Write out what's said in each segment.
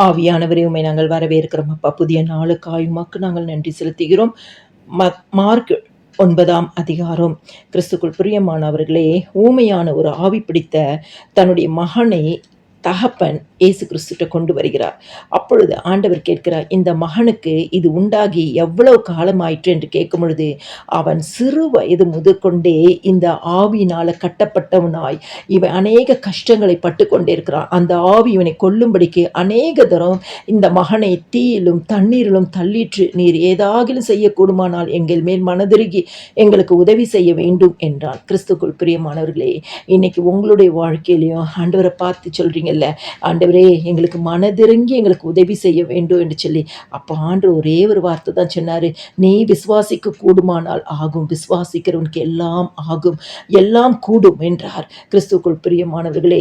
ஆவியானவரே, உம்மை நாங்கள் வரவேற்கிறோம் அப்பா. புதிய நாளுக்காய் உமக்கு நாங்கள் நன்றி செலுத்துகிறோம். மார்க் 9ஆம் அதிகாரம். கிறிஸ்துக்குள் பிரியமானவர்களே, ஊமையான ஒரு ஆவி பிடித்த தன்னுடைய மகனை தகப்பன் இயேசு கிறிஸ்துட்ட கொண்டு வருகிறார். அப்பொழுது ஆண்டவர் கேட்கிறார், இந்த மகனுக்கு இது உண்டாகி எவ்வளவு காலமாயிற்று என்று கேட்கும் பொழுது, அவன் சிறு வயது முதற்கொண்டே இந்த ஆவியினால கட்டப்பட்டவனாய் இவன் அநேக கஷ்டங்களை பட்டு கொண்டே இருக்கிறான். அந்த ஆவி இவனை கொல்லும்படிக்கு அநேக தரம் இந்த மகனை தீயிலும் தண்ணீரிலும் தள்ளிற்று. நீர் ஏதாகிலும் செய்யக்கூடுமானால் எங்கள் மேல் மனதிருகி எங்களுக்கு உதவி செய்ய வேண்டும் என்றான். கிறிஸ்துக்குள் பிரியமானவர்களே, இன்னைக்கு உங்களுடைய வாழ்க்கையிலையும் ஆண்டவரை பார்த்து சொல்றீங்கல்ல, ஆண்டவரே எங்களுக்கு மனதிறங்கி எங்களுக்கு உதவி செய்ய வேண்டும் என்று சொல்லி, அப்போ ஆண்டு ஒரே ஒரு வார்த்தை தான் சொன்னாரு, நீ விசுவாசிக்க கூடுமானால் ஆகும், விசுவாசிக்கிறவனுக்கு எல்லாம் ஆகும், எல்லாம் கூடும் என்றார். கிறிஸ்துக்குள் பிரியமானவர்களே,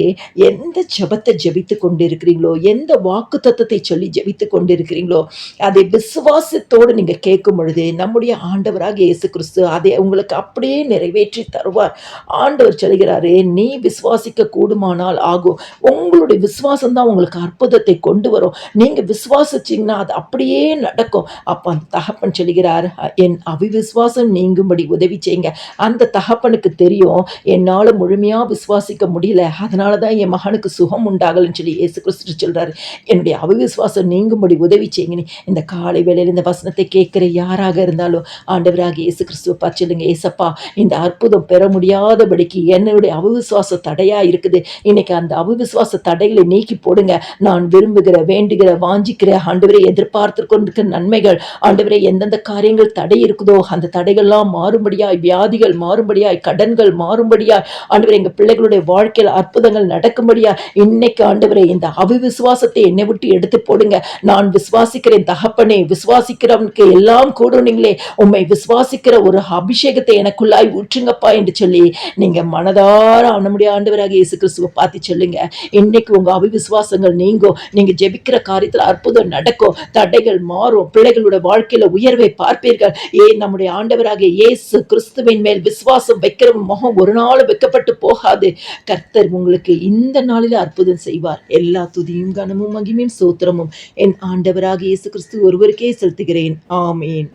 எந்த ஜெபத்தை ஜெபித்து கொண்டிருக்கிறீங்களோ, எந்த வாக்கு தத்தத்தை சொல்லி ஜெபித்து கொண்டிருக்கிறீங்களோ, அதை விசுவாசத்தோடு நீங்க கேட்கும் பொழுது நம்முடைய ஆண்டவராக இயேசு கிறிஸ்து அதை உங்களுக்கு அப்படியே நிறைவேற்றி தருவார். ஆண்டவர் சொல்கிறாரு, நீ விசுவாசிக்க கூடுமானால் ஆகும். உங்களுடைய விசுவாசம் தான் உங்களுக்கு அற்புதத்தை கொண்டு வரும். நீங்க விசுவாசிச்சீங்கன்னா அது அப்படியே நடக்கும். அப்ப அந்த தகப்பன் சொல்கிறார், என் அவிவிசுவாசம் நீங்கும்படி உதவி செய்யுங்க. அந்த தகப்பனுக்கு தெரியும், என்னால முழுமையா விசுவாசிக்க முடியல, அதனாலதான் என் மகனுக்கு சுகம் உண்டாகலன்னு சொல்லி இயேசு கிறிஸ்து சொல்றாரு. என்னுடைய அவிவிசுவாசம் நீங்கும்படி உதவி செய்யுங்க. இந்த காலை வேளையில் இந்த வசனத்தை கேட்கிற யாராக இருந்தாலும் ஆண்டவராக இயேசு கிறிஸ்துவை பார்த்து சொல்லுங்க, ஏசப்பா இந்த அற்புதம் பெற முடியாதபடிக்கு என்னுடைய அவிவிசுவாச தடையா இருக்குது, இன்னைக்கு அந்த அவிவிசுவாச தடைகளை நீக்கி போடுங்க. நான் விரும்புகிற, வேண்டுகிற, வாஞ்சிக்கிற, ஆண்டவரை எதிர்பார்த்து கொண்டிருக்கிற நன்மைகள், ஆண்டவரை எந்தெந்த காரியங்கள் தடை இருக்குதோ அந்த தடைகள்லாம் மாறும்படியாய், வியாதிகள் மாறும்படியாய், கடன்கள் மாறும்படியாய், ஆண்டவரை எங்க பிள்ளைகளுடைய வாழ்க்கையில் அற்புதங்கள் நடக்கும்படியா இன்னைக்கு ஆண்டவரை இந்த அவிவிசுவாசத்தை என்னை விட்டு எடுத்து போடுங்க. நான் விசுவாசிக்கிறேன் தகப்பனே, விசுவாசிக்கிறவனுக்கு எல்லாம் கூடுனீங்களே, உம்மை விசுவாசிக்கிற ஒரு அபிஷேகத்தை எனக்குள்ளாய் ஊற்றுங்கப்பா என்று சொல்லி நீங்க மனதார நம்முடைய ஆண்டவராக இயேசு கிறிஸ்துவை பார்த்து சொல்லுங்க. இன்னைக்கு உங்க அவிவிசுவாசங்கள் நீங்கும். நீங்க ஜெபிக்கிற காரியத்தில் அற்புதம் நடக்கும், தடைகள் மாறும், பிள்ளைகளோட வாழ்க்கையில உயர்வை பார்ப்பீர்கள். நம்முடைய ஆண்டவராக இயேசு கிறிஸ்துவின் மேல் விசுவாசம் வைக்கிற முகம் ஒரு நாள் வைக்கப்பட்டு போகாது. கர்த்தர் உங்களுக்கு இந்த நாளில் அற்புதம் செய்வார். எல்லா துதியும் கனமும் மகிமையும் சோத்திரமும் என் ஆண்டவராக இயேசு கிறிஸ்து ஒருவருக்கே செலுத்துகிறேன். ஆமேன்.